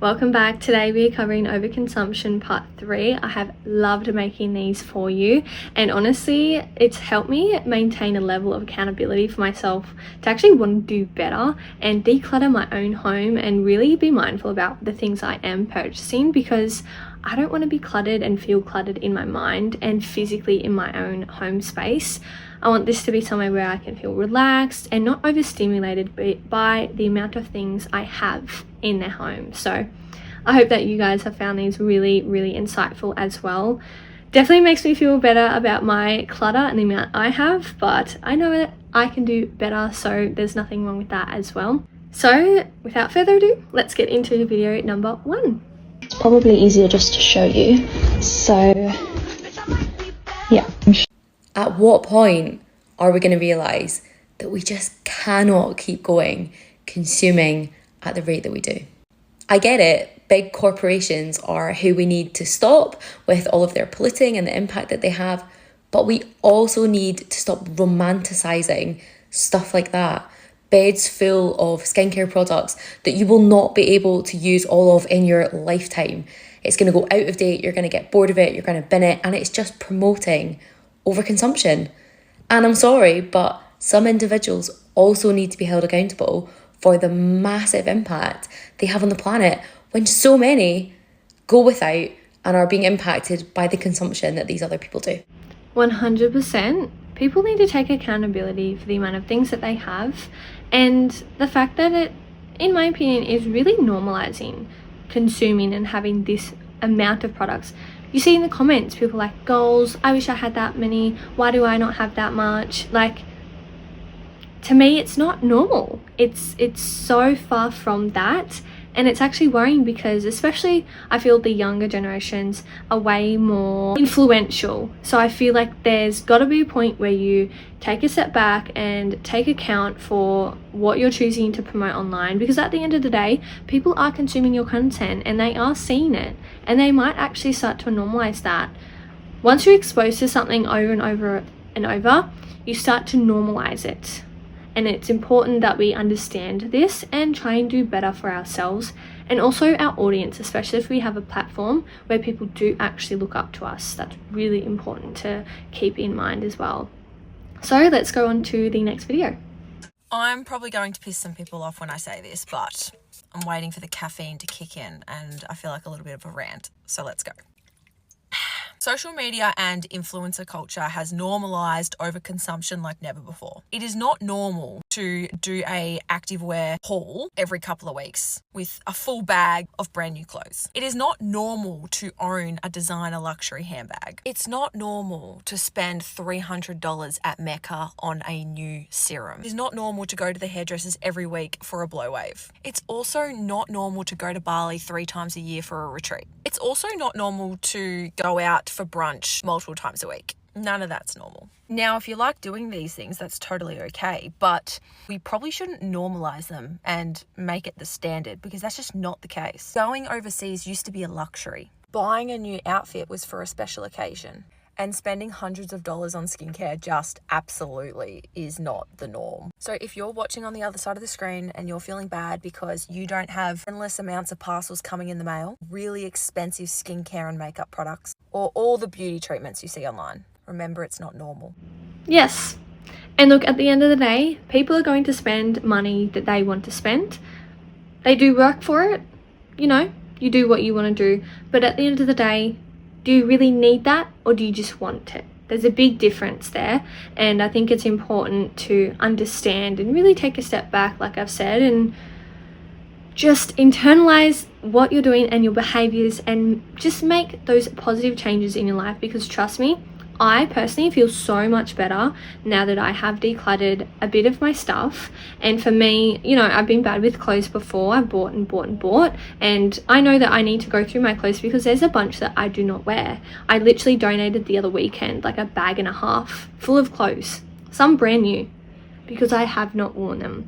Welcome back. Today we are covering overconsumption part 3. I have loved making these for you, and honestly it's helped me maintain a level of accountability for myself to actually want to do better and declutter my own home and really be mindful about the things I am purchasing, because I don't want to be cluttered and feel cluttered in my mind and physically in my own home space. I want this to be somewhere where I can feel relaxed and not overstimulated by the amount of things I have in their home. So I hope that you guys have found these really, really insightful as well. Definitely makes me feel better about my clutter and the amount I have, but I know that I can do better, so there's nothing wrong with that as well. So without further ado, let's get into video number 1. It's probably easier just to show you. So yeah. At what point are we going to realise that we just cannot keep going consuming at the rate that we do? I get it, big corporations are who we need to stop with all of their polluting and the impact that they have, but we also need to stop romanticising stuff like that. Beds full of skincare products that you will not be able to use all of in your lifetime. It's going to go out of date, you're going to get bored of it, you're going to bin it, and it's just promoting overconsumption. And I'm sorry, but some individuals also need to be held accountable for the massive impact they have on the planet when so many go without and are being impacted by the consumption that these other people do. 100%. People need to take accountability for the amount of things that they have, and the fact that it, in my opinion, is really normalizing consuming and having this amount of products. You see in the comments, people like, goals, I wish I had that many, why do I not have that much? Like, to me, it's not normal. It's so far from that, and it's actually worrying because especially I feel the younger generations are way more influential. So I feel like there's got to be a point where you take a step back and take account for what you're choosing to promote online, because at the end of the day, people are consuming your content and they are seeing it, and they might actually start to normalize that. Once you're exposed to something over and over and over, you start to normalize it. And it's important that we understand this and try and do better for ourselves and also our audience, especially if we have a platform where people do actually look up to us. That's really important to keep in mind as well. So let's go on to the next video. I'm probably going to piss some people off when I say this, but I'm waiting for the caffeine to kick in and I feel like a little bit of a rant. So let's go. Social media and influencer culture has normalized overconsumption like never before. It is not normal to do a activewear haul every couple of weeks with a full bag of brand new clothes. It is not normal to own a designer luxury handbag. It's not normal to spend $300 at Mecca on a new serum. It is not normal to go to the hairdressers every week for a blow wave. It's also not normal to go to Bali 3 times a year for a retreat. It's also not normal to go out for brunch multiple times a week. None of that's normal. Now, if you like doing these things, that's totally okay, but we probably shouldn't normalize them and make it the standard, because that's just not the case. Going overseas used to be a luxury. Buying a new outfit was for a special occasion. And spending hundreds of dollars on skincare just absolutely is not the norm. So if you're watching on the other side of the screen and you're feeling bad because you don't have endless amounts of parcels coming in the mail, really expensive skincare and makeup products, or all the beauty treatments you see online, remember, it's not normal. Yes. And look, at the end of the day, people are going to spend money that they want to spend. They do work for it. You know, you do what you want to do. But at the end of the day, do you really need that, or do you just want it? There's a big difference there, and I think it's important to understand and really take a step back, like I've said, and just internalize what you're doing and your behaviors and just make those positive changes in your life, because trust me, I personally feel so much better now that I have decluttered a bit of my stuff. And for me, you know, I've been bad with clothes before. I've bought and bought and bought, and I know that I need to go through my clothes because there's a bunch that I do not wear. I literally donated the other weekend like a bag and a half full of clothes, some brand new, because I have not worn them.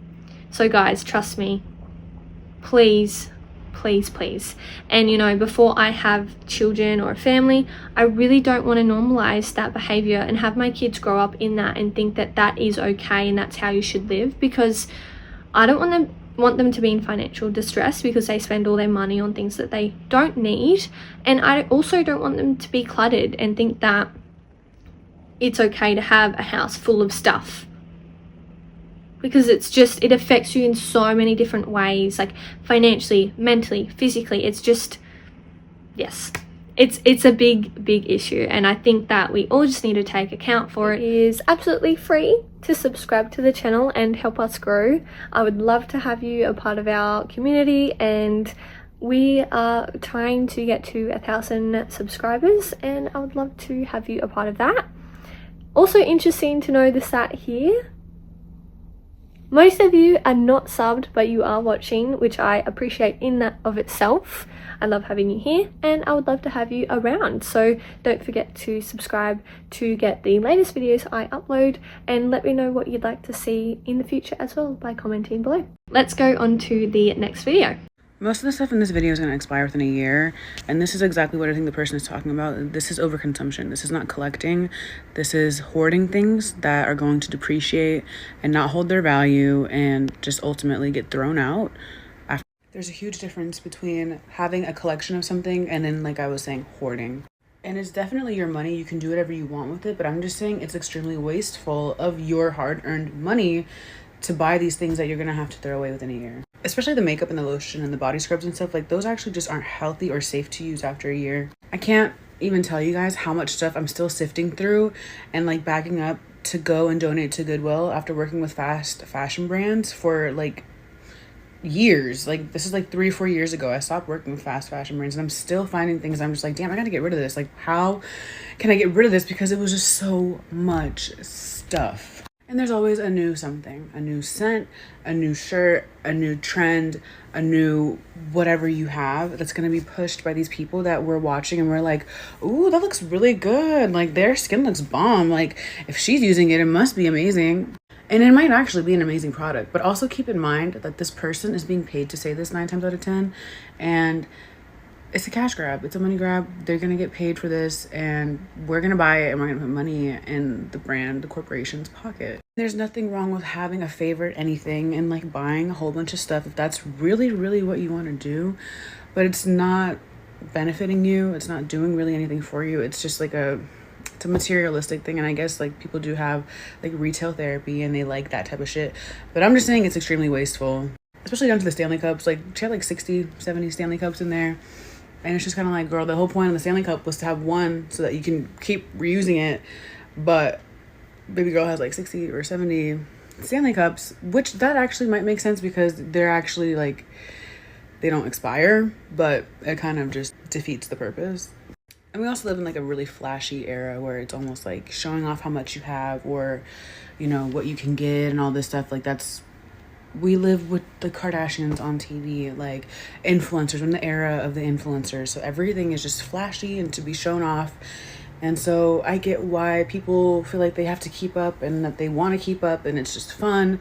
So guys, trust me, please. And you know, before I have children or a family, I really don't want to normalize that behavior and have my kids grow up in that and think that that is okay and that's how you should live, because I don't want them want them to be in financial distress because they spend all their money on things that they don't need. And I also don't want them to be cluttered and think that it's okay to have a house full of stuff, because it affects you in so many different ways, like financially, mentally, physically. It's just, yes, it's a big issue, and I think that we all just need to take account for it. It is absolutely free to subscribe to the channel and help us grow. I would love to have you a part of our community, and we are trying to get to 1,000 subscribers, and I would love to have you a part of that. Also interesting to know the stat here. Most of you are not subbed, but you are watching, which I appreciate in that of itself. I love having you here, and I would love to have you around. So don't forget to subscribe to get the latest videos I upload, and let me know what you'd like to see in the future as well by commenting below. Let's go on to the next video. Most of the stuff in this video is going to expire within a year, and this is exactly what I think the person is talking about. This is overconsumption. This is not collecting. This is hoarding things that are going to depreciate and not hold their value and just ultimately get thrown out. There's a huge difference between having a collection of something and then, like I was saying, hoarding. And it's definitely your money. You can do whatever you want with it, but I'm just saying it's extremely wasteful of your hard-earned money to buy these things that you're going to have to throw away within a year. Especially the makeup and the lotion and the body scrubs and stuff, like those actually just aren't healthy or safe to use after a year. I can't even tell you guys how much stuff I'm still sifting through and like bagging up to go and donate to Goodwill after working with fast fashion brands for like years. Like this is like 3 or 4 years ago I stopped working with fast fashion brands, and I'm still finding things I'm just like, damn, I gotta get rid of this. Like, how can I get rid of this? Because it was just so much stuff. And there's always a new something, a new scent, a new shirt, a new trend, a new whatever you have that's going to be pushed by these people that we're watching, and we're like, ooh, that looks really good. Like their skin looks bomb. Like if she's using it, it must be amazing. And it might actually be an amazing product, but also keep in mind that this person is being paid to say this 9 times out of 10, and it's a cash grab. It's a money grab. They're going to get paid for this, and we're going to buy it, and we're going to put money in the brand, the corporation's pocket. There's nothing wrong with having a favorite anything and like buying a whole bunch of stuff if that's really, really what you want to do, but it's not benefiting you. It's not doing really anything for you. It's just like it's a materialistic thing. And I guess like people do have like retail therapy and they like that type of shit. But I'm just saying it's extremely wasteful, especially down to the Stanley Cups. Like she had like 60, 70 Stanley Cups in there. And it's just kind of like, girl, the whole point of the Stanley Cup was to have one so that you can keep reusing it. But baby girl has like 60 or 70 Stanley Cups, which that actually might make sense because they're actually like, they don't expire, but it kind of just defeats the purpose. And we also live in like a really flashy era where it's almost like showing off how much you have, or, you know, what you can get and all this stuff. Like we live with the Kardashians on TV, like influencers, in the era of the influencers. So everything is just flashy and to be shown off. And so I get why people feel like they have to keep up and that they want to keep up, and it's just fun,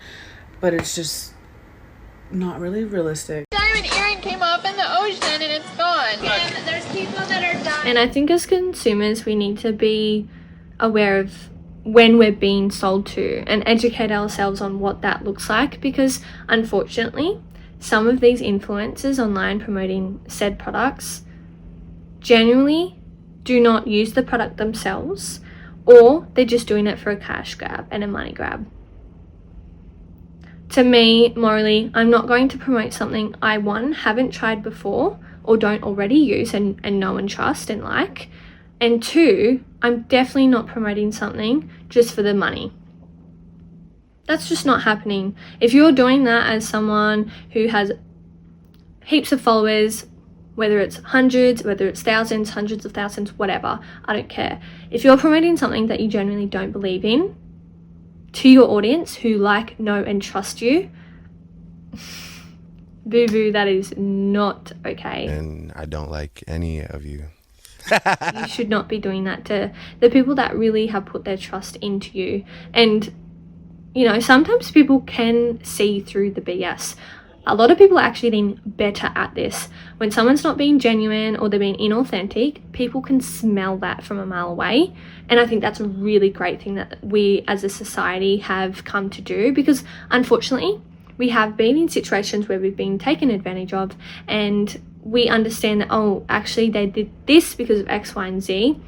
but it's just not really realistic. Diamond earring came off in the ocean and it's gone. And there's people that are dying. And I think as consumers, we need to be aware of when we're being sold to and educate ourselves on what that looks like, because unfortunately some of these influencers online promoting said products genuinely do not use the product themselves, or they're just doing it for a cash grab and a money grab. To me, morally, I'm not going to promote something I, one, haven't tried before or don't already use and know and trust and like, and two, I'm definitely not promoting something just for the money. That's just not happening. If you're doing that as someone who has heaps of followers, whether it's hundreds, whether it's thousands, hundreds of thousands, whatever, I don't care. If you're promoting something that you genuinely don't believe in to your audience who like, know, and trust you, boo-boo, that is not okay. And I don't like any of you. You should not be doing that to the people that really have put their trust into you. And, you know, sometimes people can see through the BS. A lot of people are actually getting better at this. When someone's not being genuine or they're being inauthentic, people can smell that from a mile away. And I think that's a really great thing that we as a society have come to do, because unfortunately, we have been in situations where we've been taken advantage of, and we understand that, oh, actually they did this because of X, Y, and Z,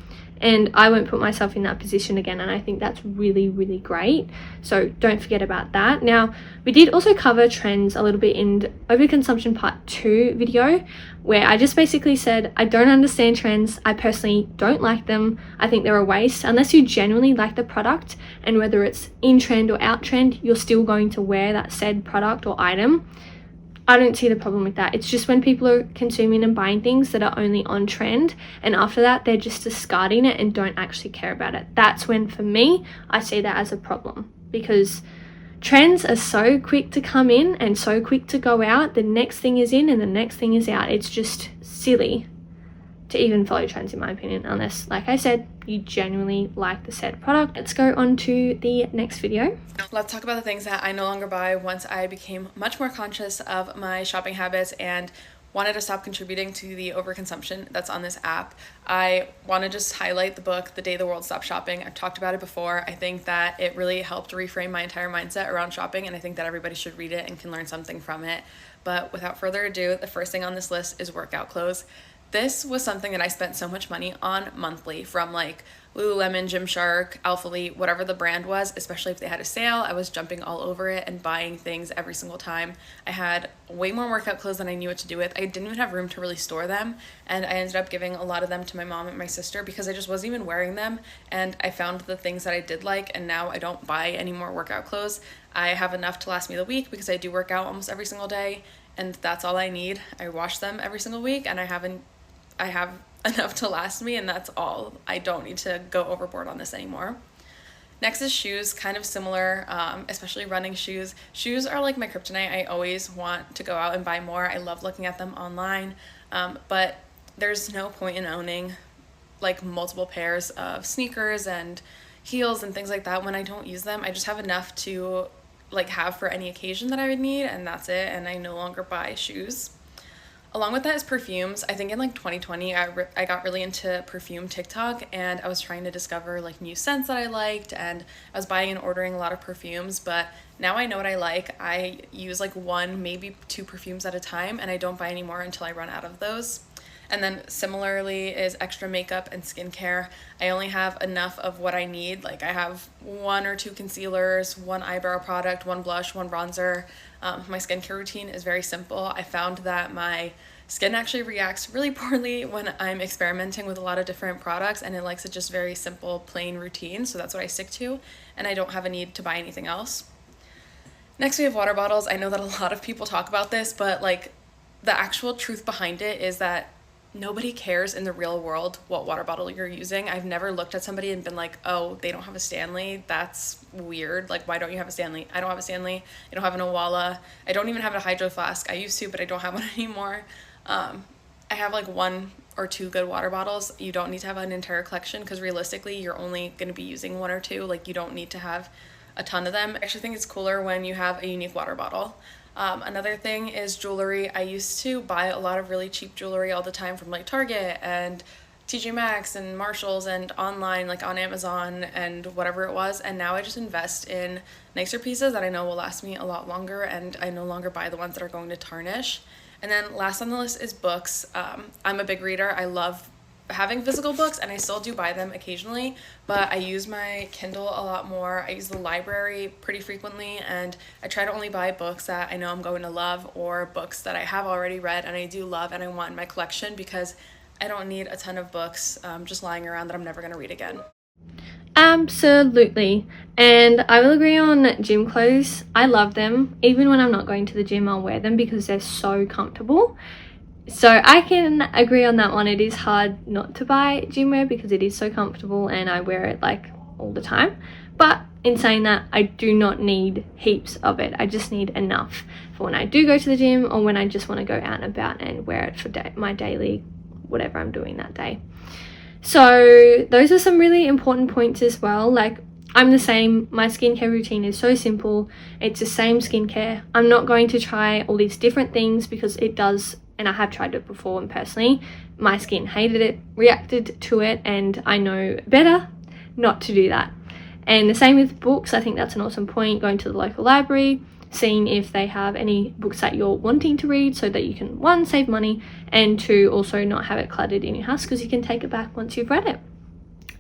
and I won't put myself in that position again. And I think that's really, really great. So don't forget about that. Now, we did also cover trends a little bit in Overconsumption Part 2 video, where I just basically said, I don't understand trends. I personally don't like them. I think they're a waste. Unless you genuinely like the product, and whether it's in trend or out trend, you're still going to wear that said product or item. I don't see the problem with that. It's just when people are consuming and buying things that are only on trend, and after that they're just discarding it and don't actually care about it. That's when, for me, I see that as a problem, because trends are so quick to come in and so quick to go out. The next thing is in and the next thing is out. It's just silly to even follow trends, in my opinion, unless, like I said, you genuinely like the said product. Let's go on to the next video. Let's talk about the things that I no longer buy once I became much more conscious of my shopping habits and wanted to stop contributing to the overconsumption that's on this app. I want to just highlight the book, The Day the World Stopped Shopping. I've talked about it before. I think that it really helped reframe my entire mindset around shopping, and I think that everybody should read it and can learn something from it. But without further ado, the first thing on this list is workout clothes. This was something that I spent so much money on monthly, from like Lululemon, Gymshark, Alphalete, whatever the brand was, especially if they had a sale. I was jumping all over it and buying things every single time. I had way more workout clothes than I knew what to do with. I didn't even have room to really store them, and I ended up giving a lot of them to my mom and my sister because I just wasn't even wearing them, and I found the things that I did like, and now I don't buy any more workout clothes. I have enough to last me the week because I do work out almost every single day, and that's all I need. I wash them every single week, and I have enough to last me, and that's all. I don't need to go overboard on this anymore. Next is shoes, kind of similar, especially running shoes. Shoes are like my kryptonite. I always want to go out and buy more. I love looking at them online, but there's no point in owning like multiple pairs of sneakers and heels and things like that when I don't use them. I just have enough to like have for any occasion that I would need, and that's it, and I no longer buy shoes. Along with that is perfumes. I think in like 2020, I got really into perfume TikTok, and I was trying to discover like new scents that I liked, and I was buying and ordering a lot of perfumes, but now I know what I like. I use like 1, maybe 2 perfumes at a time, and I don't buy any more until I run out of those. And then similarly is extra makeup and skincare. I only have enough of what I need. Like I have 1 or 2 concealers, 1 eyebrow product, 1 blush, 1 bronzer. My skincare routine is very simple. I found that my skin actually reacts really poorly when I'm experimenting with a lot of different products, and it likes a just very simple, plain routine. So that's what I stick to, and I don't have a need to buy anything else. Next, we have water bottles. I know that a lot of people talk about this, but like the actual truth behind it is that nobody cares in the real world what water bottle you're using. I've never looked at somebody and been like, oh, they don't have a Stanley. That's weird. Like, why don't you have a Stanley? I don't have a Stanley. I don't have an Owala. I don't even have a Hydro Flask. I used to, but I don't have one anymore. I have like 1 or 2 good water bottles. You don't need to have an entire collection because realistically, you're only going to be using 1 or 2. Like, you don't need to have a ton of them. I actually think it's cooler when you have a unique water bottle. Another thing is jewelry. I used to buy a lot of really cheap jewelry all the time from like Target and TJ Maxx and Marshalls and online, like on Amazon and whatever it was, and now I just invest in nicer pieces that I know will last me a lot longer, and I no longer buy the ones that are going to tarnish. And then last on the list is books. I'm a big reader. I love having physical books, and I still do buy them occasionally, but I use my Kindle a lot more. I use the library pretty frequently, and I try to only buy books that I know I'm going to love, or books that I have already read and I do love and I want in my collection, because I don't need a ton of books just lying around that I'm never going to read again. Absolutely. And I will agree on gym clothes. I love them. Even when I'm not going to the gym, I'll wear them because they're so comfortable. So I can agree on that one. It is hard not to buy gym wear because it is so comfortable and I wear it like all the time. But in saying that, I do not need heaps of it. I just need enough for when I do go to the gym or when I just want to go out and about and wear it for my daily whatever I'm doing that day. So those are some really important points as well. Like, I'm the same. My skincare routine is so simple. It's the same skincare. I'm not going to try all these different things because it does, and I have tried it before, and personally my skin hated it, reacted to it, and I know better not to do that. And the same with books. I think that's an awesome point. Going to the local library, seeing if they have any books that you're wanting to read so that you can, one, save money, and two, also not have it cluttered in your house because you can take it back once you've read it.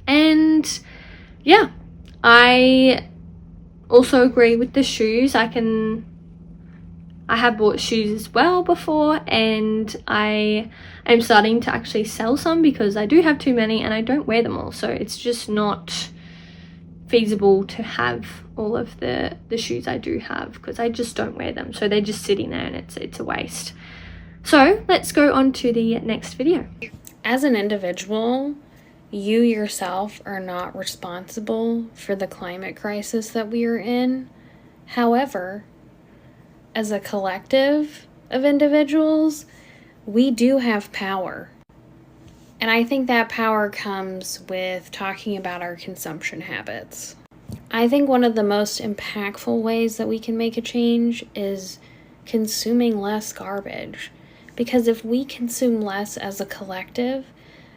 And yeah, I also agree with the shoes. I have bought shoes as well before, and I am starting to actually sell some because I do have too many and I don't wear them all, so it's just not feasible to have all of the shoes I do have because I just don't wear them, so they're just sitting there and it's a waste. So let's go on to the next video. As an individual, you yourself are not responsible for the climate crisis that we are in. However, as a collective of individuals, we do have power. And I think that power comes with talking about our consumption habits. I think one of the most impactful ways that we can make a change is consuming less garbage. Because if we consume less as a collective,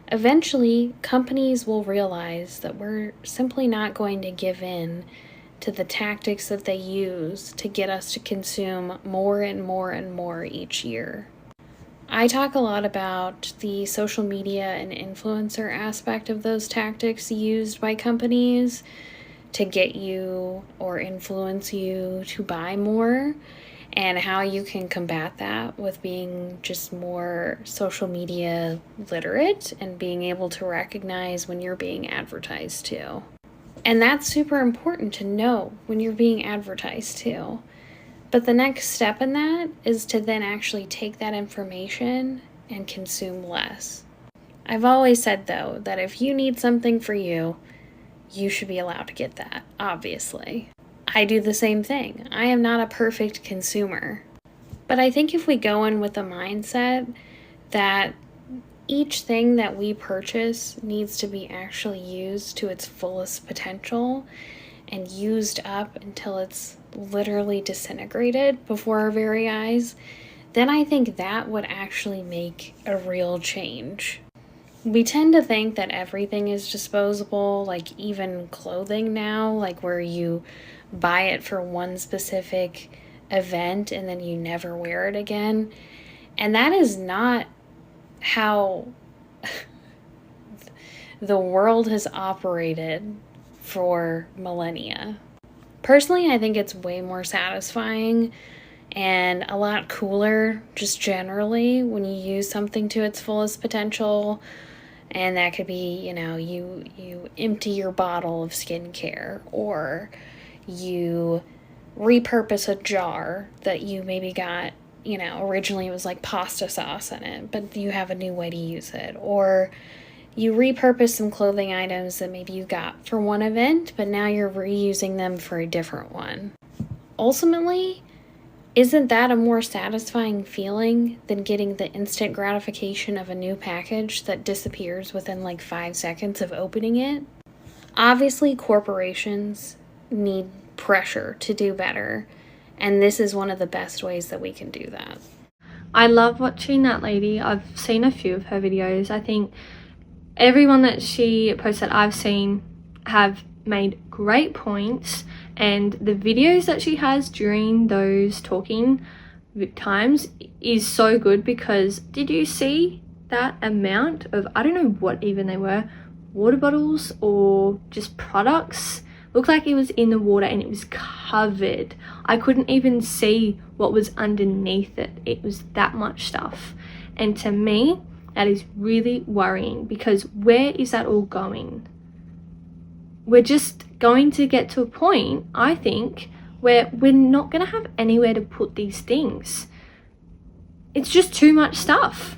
eventually companies will realize that we're simply not going to give in to the tactics that they use to get us to consume more and more and more each year. I talk a lot about the social media and influencer aspect of those tactics used by companies to get you or influence you to buy more, and how you can combat that with being just more social media literate and being able to recognize when you're being advertised to. And that's super important to know when you're being advertised to. But the next step in that is to then actually take that information and consume less. I've always said, though, that if you need something for you, you should be allowed to get that, obviously. I do the same thing. I am not a perfect consumer. But I think if we go in with the mindset that each thing that we purchase needs to be actually used to its fullest potential and used up until it's literally disintegrated before our very eyes, then I think that would actually make a real change. We tend to think that everything is disposable, like even clothing now, like where you buy it for one specific event and then you never wear it again. And that is not how the world has operated for millennia. Personally, I think it's way more satisfying and a lot cooler just generally when you use something to its fullest potential. And that could be, you empty your bottle of skincare, or you repurpose a jar that you maybe got, originally it was like pasta sauce in it, but you have a new way to use it. Or you repurpose some clothing items that maybe you got for one event, but now you're reusing them for a different one. Ultimately, isn't that a more satisfying feeling than getting the instant gratification of a new package that disappears within like 5 seconds of opening it? Obviously, corporations need pressure to do better, and this is one of the best ways that we can do that. I love watching that lady. I've seen a few of her videos. I think everyone that she posts that I've seen have made great points, and the videos that she has during those talking times is so good, because did you see that amount of, I don't know what even they were, water bottles or just products? Looked like it was in the water and it was covered. I couldn't even see what was underneath it. It was that much stuff. And to me, that is really worrying, because where is that all going? We're just going to get to a point, I think, where we're not going to have anywhere to put these things. It's just too much stuff.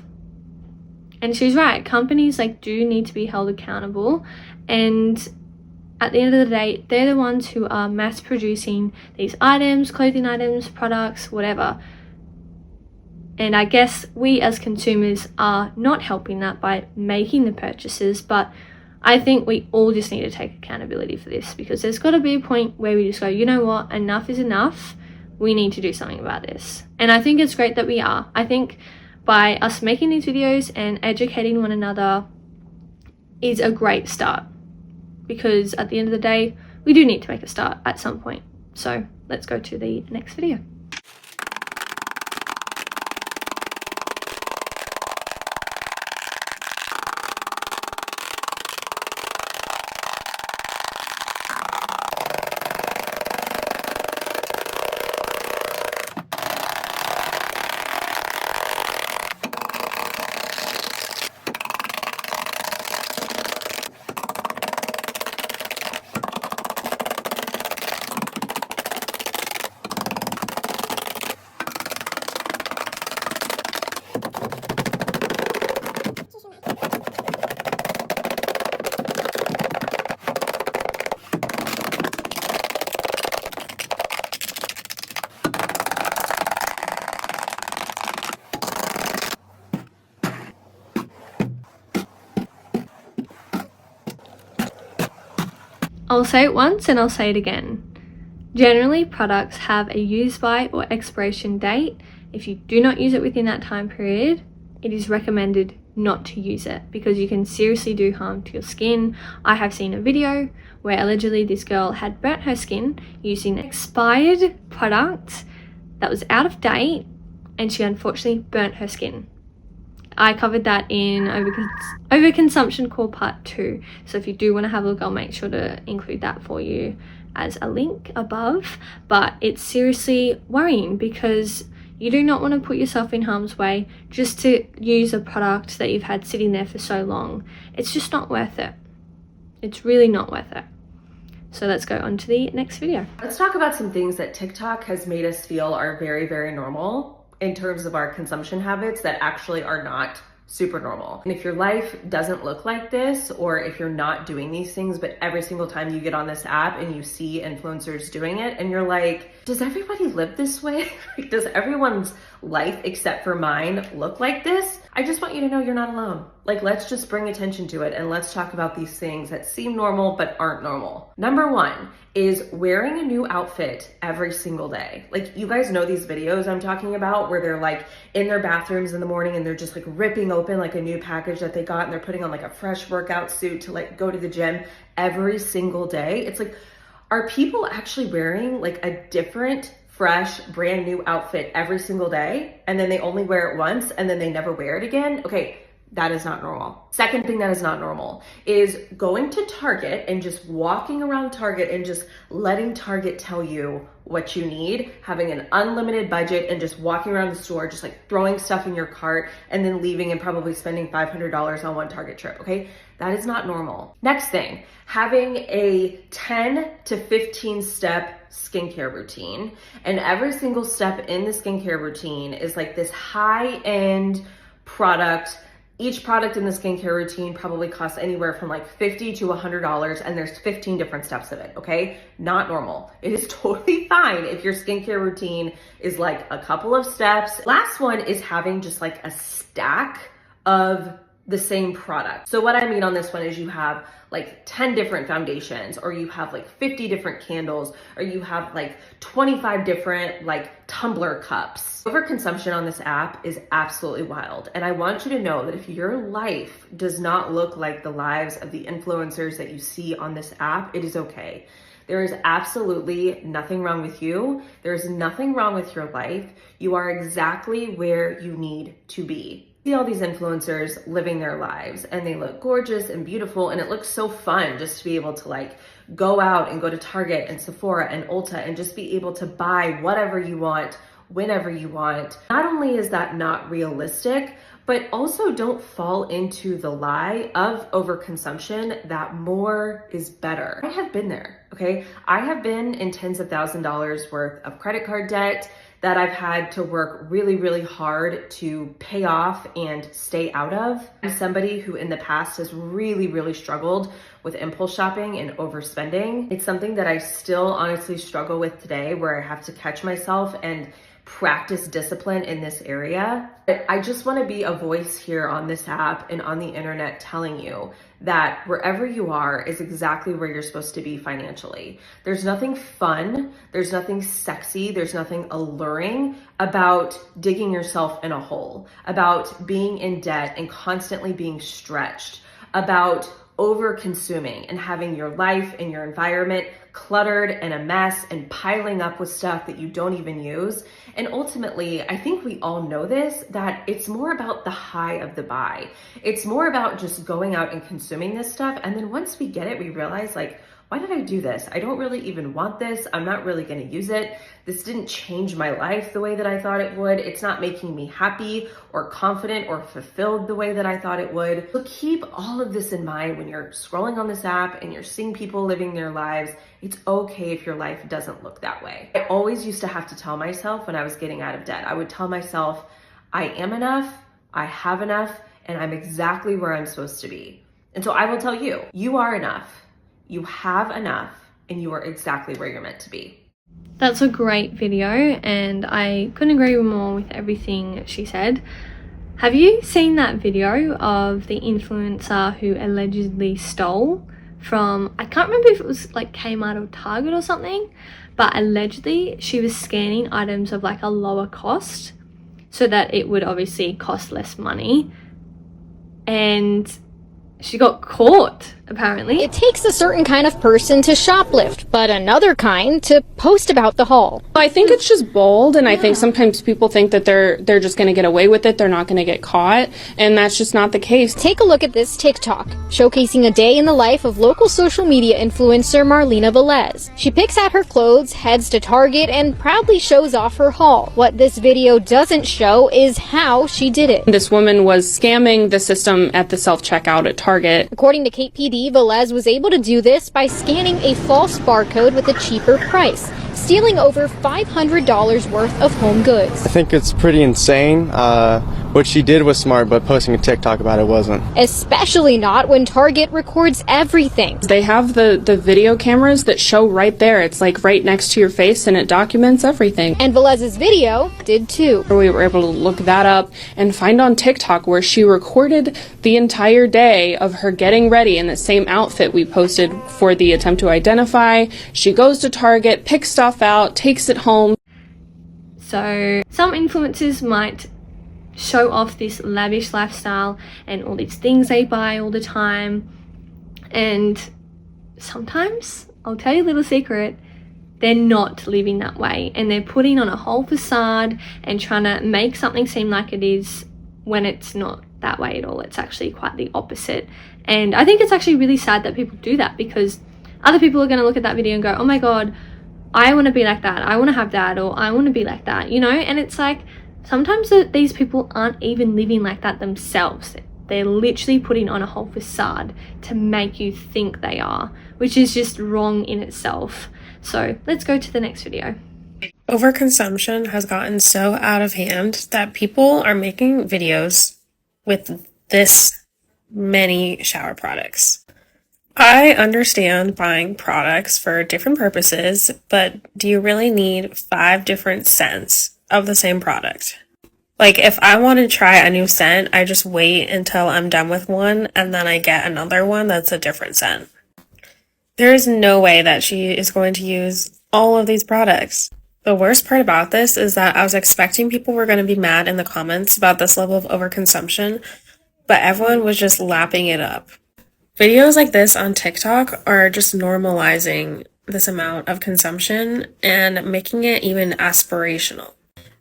And she's right, companies do need to be held accountable, and at the end of the day, they're the ones who are mass producing these items, clothing items, products, whatever. And I guess we as consumers are not helping that by making the purchases, but I think we all just need to take accountability for this, because there's got to be a point where we just go, you know what, enough is enough. We need to do something about this. And I think it's great that we are. I think by us making these videos and educating one another is a great start, because at the end of the day, we do need to make a start at some point. So let's go to the next video. I'll say it once and I'll say it again. Generally, products have a use by or expiration date. If you do not use it within that time period, it is recommended not to use it because you can seriously do harm to your skin. I have seen a video where allegedly this girl had burnt her skin using an expired product that was out of date, and she unfortunately burnt her skin. I covered that in Overconsumption Core Part 2. So if you do want to have a look, I'll make sure to include that for you as a link above. But it's seriously worrying because you do not want to put yourself in harm's way just to use a product that you've had sitting there for so long. It's just not worth it. It's really not worth it. So let's go on to the next video. Let's talk about some things that TikTok has made us feel are very, very normal in terms of our consumption habits that actually are not super normal. And if your life doesn't look like this, or if you're not doing these things, but every single time you get on this app and you see influencers doing it and you're like, does everybody live this way? Does everyone's life except for mine look like this? I just want you to know you're not alone. Like, let's just bring attention to it and let's talk about these things that seem normal but aren't normal. Number one is wearing a new outfit every single day. Like, you guys know these videos I'm talking about where they're like in their bathrooms in the morning and they're just like ripping open like a new package that they got and they're putting on like a fresh workout suit to like go to the gym every single day. It's like, are people actually wearing like a different, fresh, brand new outfit every single day and then they only wear it once and then they never wear it again? Okay, that is not normal. Second thing that is not normal is going to Target and just walking around Target and just letting Target tell you what you need, having an unlimited budget and just walking around the store, just like throwing stuff in your cart and then leaving and probably spending $500 on one Target trip, okay? That is not normal. Next thing, having a 10 to 15 step skincare routine, and every single step in the skincare routine is like this high-end product. Each product in the skincare routine probably costs anywhere from like $50 to $100, and there's 15 different steps of it, okay? Not normal. It is totally fine if your skincare routine is like a couple of steps. Last one is having just like a stack of the same product. So what I mean on this one is you have like 10 different foundations, or you have like 50 different candles, or you have like 25 different like tumbler cups. Overconsumption on this app is absolutely wild. And I want you to know that if your life does not look like the lives of the influencers that you see on this app, it is okay. There is absolutely nothing wrong with you. There's nothing wrong with your life. You are exactly where you need to be. See all these influencers living their lives and they look gorgeous and beautiful, and it looks so fun just to be able to like go out and go to Target and Sephora and Ulta and just be able to buy whatever you want, whenever you want. Not only is that not realistic, but also don't fall into the lie of overconsumption that more is better. I have been there, okay? I have been in tens of $1,000s worth of credit card debt that I've had to work really, really hard to pay off and stay out of. I'm somebody who in the past has really, really struggled with impulse shopping and overspending. It's something that I still honestly struggle with today, where I have to catch myself and practice discipline in this area. But I just want to be a voice here on this app and on the internet telling you that wherever you are is exactly where you're supposed to be financially. There's nothing fun, there's nothing sexy, there's nothing alluring about digging yourself in a hole, about being in debt and constantly being stretched, about over consuming and having your life and your environment cluttered and a mess and piling up with stuff that you don't even use. And ultimately, I think we all know this, that it's more about the high of the buy. It's more about just going out and consuming this stuff. And then once we get it, we realize like, why did I do this? I don't really even want this. I'm not really gonna use it. This didn't change my life the way that I thought it would. It's not making me happy or confident or fulfilled the way that I thought it would. So keep all of this in mind when you're scrolling on this app and you're seeing people living their lives. It's okay if your life doesn't look that way. I always used to have to tell myself when I was getting out of debt, I would tell myself, I am enough, I have enough, and I'm exactly where I'm supposed to be. And so I will tell you, you are enough. You have enough, and you are exactly where you're meant to be. That's a great video, and I couldn't agree more with everything she said. Have you seen that video of the influencer who allegedly stole from, I can't remember if it was like came out of Target or something, but allegedly she was scanning items of like a lower cost so that it would obviously cost less money, and she got caught, apparently. It takes a certain kind of person to shoplift, but another kind to post about the haul. I think it's just bold, and I think sometimes people think that they're just going to get away with it, they're not going to get caught, and that's just not the case. Take a look at this TikTok, showcasing a day in the life of local social media influencer Marlena Velez. She picks out her clothes, heads to Target, and proudly shows off her haul. What this video doesn't show is how she did it. This woman was scamming the system at the self-checkout at Target. According to Kate PD, Velez was able to do this by scanning a false barcode with a cheaper price, stealing over $500 worth of home goods. I think it's pretty insane. What she did was smart, but posting a TikTok about it wasn't. Especially not when Target records everything. They have the video cameras that show right there. It's like right next to your face, and it documents everything. And Velez's video did too. We were able to look that up and find on TikTok where she recorded the entire day of her getting ready in the same outfit we posted for the attempt to identify. She goes to Target, picks stuff out, takes it home. So some influencers might show off this lavish lifestyle and all these things they buy all the time, and sometimes, I'll tell you a little secret, they're not living that way, and they're putting on a whole facade and trying to make something seem like it is when it's not that way at all. It's actually quite the opposite. And I think it's actually really sad that people do that, because other people are going to look at that video and go, oh my god, I want to be like that, I want to have that, or I want to be like that, you know? And it's like, sometimes these people aren't even living like that themselves. They're literally putting on a whole facade to make you think they are, which is just wrong in itself. So let's go to the next video. Overconsumption has gotten so out of hand that people are making videos with this many shower products. I understand buying products for different purposes, but do you really need 5 different scents of the same product? Like, if I want to try a new scent, I just wait until I'm done with one and then I get another one that's a different scent. There is no way that she is going to use all of these products. The worst part about this is that I was expecting people were going to be mad in the comments about this level of overconsumption, but everyone was just lapping it up. Videos like this on TikTok are just normalizing this amount of consumption and making it even aspirational.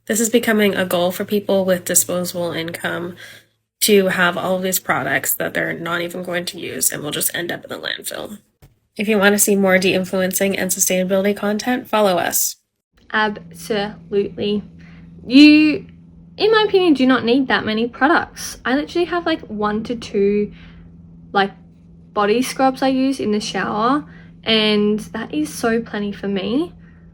This is becoming a goal for people with disposable income to have all of these products that they're not even going to use and will just end up in the landfill. If you want to see more de-influencing and sustainability content, follow us. Absolutely. You, in my opinion, do not need that many products. I literally have like 1 to 2 like body scrubs I use in the shower, and that is so plenty for me.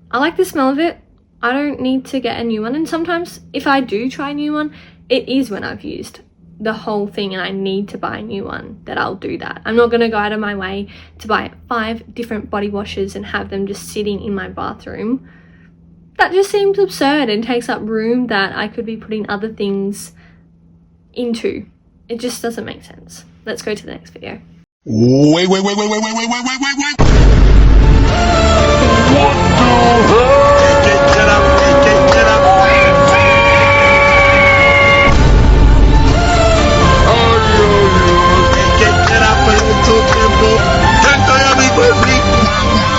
I like the smell of it. I don't need to get a new one, and sometimes if I do try a new one, it is when I've used the whole thing and I need to buy a new one that I'll do that. I'm not going to go out of my way to buy 5 different body washes and have them just sitting in my bathroom. That just seems absurd and takes up room that I could be putting other things into. It just doesn't make sense. Let's go to the next video. Wait. What the hell? Get up.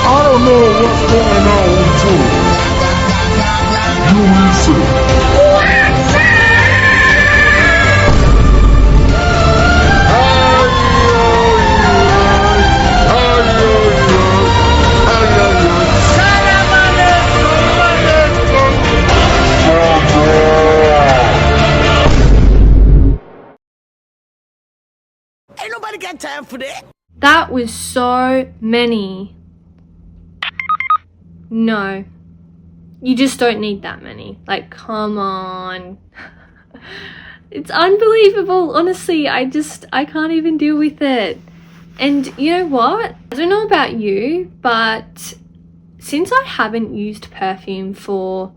I don't know what's going on too. You will see. Ain't nobody got time for that. That was so many. No. You just don't need that many. Like, come on. It's unbelievable. Honestly, I can't even deal with it. And you know what? I don't know about you, but since I haven't used perfume for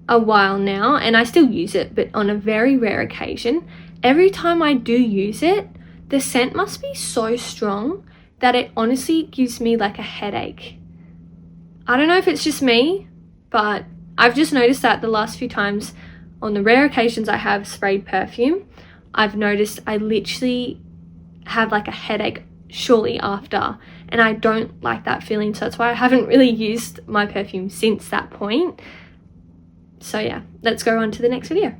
a while now, and I still use it, but on a very rare occasion, every time I do use it, the scent must be so strong that it honestly gives me like a headache. I don't know if it's just me, but I've just noticed that the last few times, on the rare occasions I have sprayed perfume, I've noticed I literally have like a headache shortly after, and I don't like that feeling, so that's why I haven't really used my perfume since that point. So yeah, let's go on to the next video.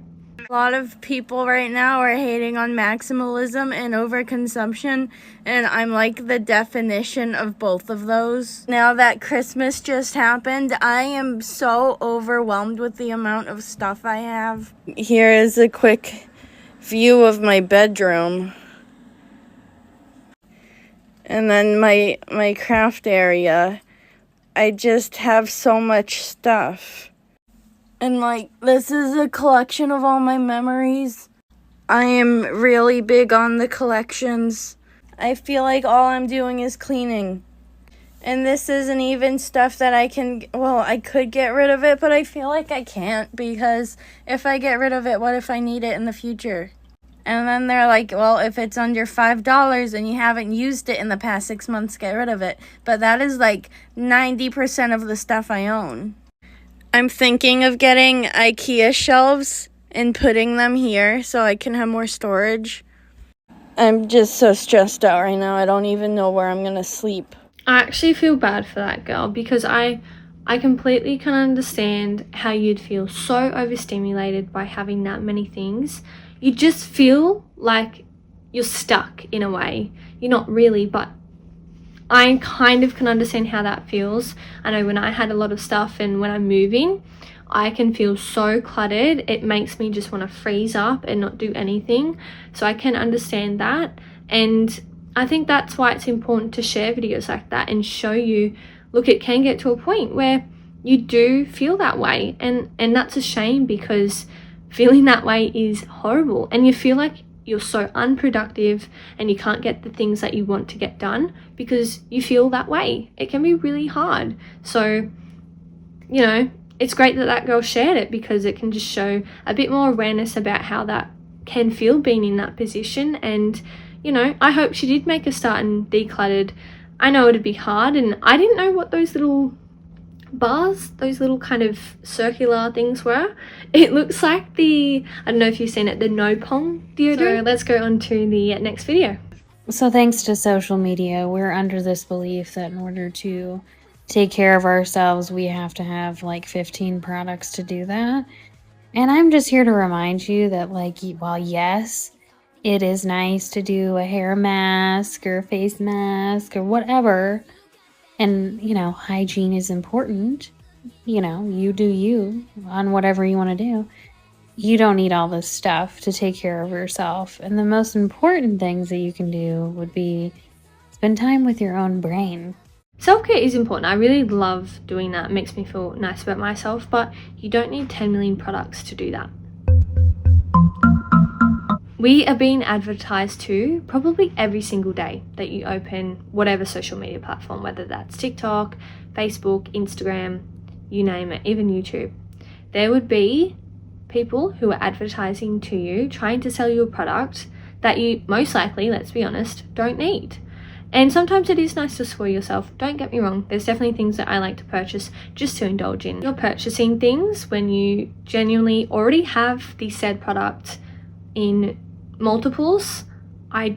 A lot of people right now are hating on maximalism and overconsumption, and I'm like the definition of both of those. Now that Christmas just happened, I am so overwhelmed with the amount of stuff I have. Here is a quick view of my bedroom. And then my craft area. I just have so much stuff. And like, this is a collection of all my memories. I am really big on the collections. I feel like all I'm doing is cleaning. And this isn't even stuff that I could get rid of it, but I feel like I can't, because if I get rid of it, what if I need it in the future? And then they're like, well, if it's under $5 and you haven't used it in the past 6 months, get rid of it. But that is like 90% of the stuff I own. I'm thinking of getting IKEA shelves and putting them here so I can have more storage. I'm just so stressed out right now. I don't even know where I'm going to sleep. I actually feel bad for that girl, because I completely can understand how you'd feel so overstimulated by having that many things. You just feel like you're stuck in a way. You're not really, but I kind of can understand how that feels. I know when I had a lot of stuff, and when I'm moving, I can feel so cluttered. It makes me just want to freeze up and not do anything. So I can understand that. And I think that's why it's important to share videos like that and show you, look, it can get to a point where you do feel that way. And that's a shame, because feeling that way is horrible. And you feel like you're so unproductive and you can't get the things that you want to get done because you feel that way. It can be really hard. So, you know, it's great that that girl shared it, because it can just show a bit more awareness about how that can feel being in that position. And, you know, I hope she did make a start and decluttered. I know it'd be hard, and I didn't know what those little bars, those little kind of circular things were. It looks like I don't know if you've seen it, the No Pong deodorant. So let's go on to the next video. So thanks to social media, we're under this belief that in order to take care of ourselves, we have to have like 15 products to do that. And I'm just here to remind you that, like, while yes, it is nice to do a hair mask or a face mask or whatever, and, you know, hygiene is important. You know, you do you on whatever you want to do. You don't need all this stuff to take care of yourself. And the most important things that you can do would be spend time with your own brain. Self-care is important. I really love doing that. It makes me feel nice about myself, but you don't need 10 million products to do that. We are being advertised to probably every single day that you open whatever social media platform, whether that's TikTok, Facebook, Instagram, you name it, even YouTube. There would be people who are advertising to you, trying to sell you a product that you most likely, let's be honest, don't need. And sometimes it is nice to spoil yourself. Don't get me wrong. There's definitely things that I like to purchase just to indulge in. You're purchasing things when you genuinely already have the said product in multiples. I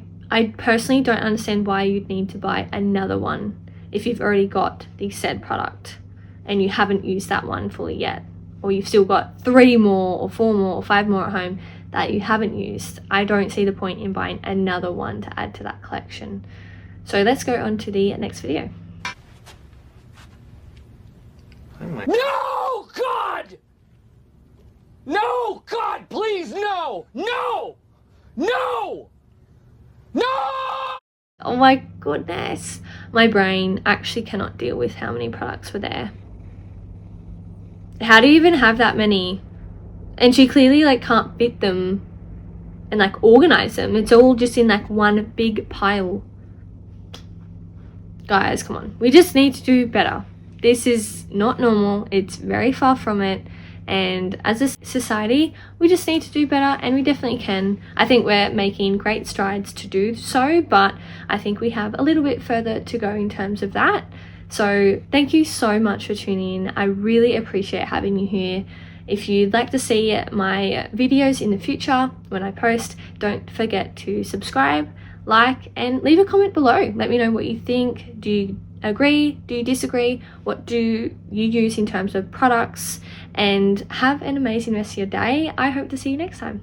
personally don't understand why you'd need to buy another one if you've already got the said product and you haven't used that one fully yet, or you've still got 3 more or 4 more or 5 more at home that you haven't used. I don't see the point in buying another one to add to that collection. So let's go on to the next video. No, God! No, God, please, no! No! No! No! Oh my goodness. My brain actually cannot deal with how many products were there. How do you even have that many? And she clearly like can't fit them and like organize them. It's all just in like one big pile. Guys, come on. We just need to do better. This is not normal. It's very far from it. And as a society, we just need to do better, and we definitely can. I think we're making great strides to do so, but I think we have a little bit further to go in terms of that. So thank you so much for tuning in. I really appreciate having you here. If you'd like to see my videos in the future when I post, don't forget to subscribe, like, and leave a comment below. Let me know what you think. Do you agree? Do you disagree? What do you use in terms of products? And have an amazing rest of your day. I hope to see you next time.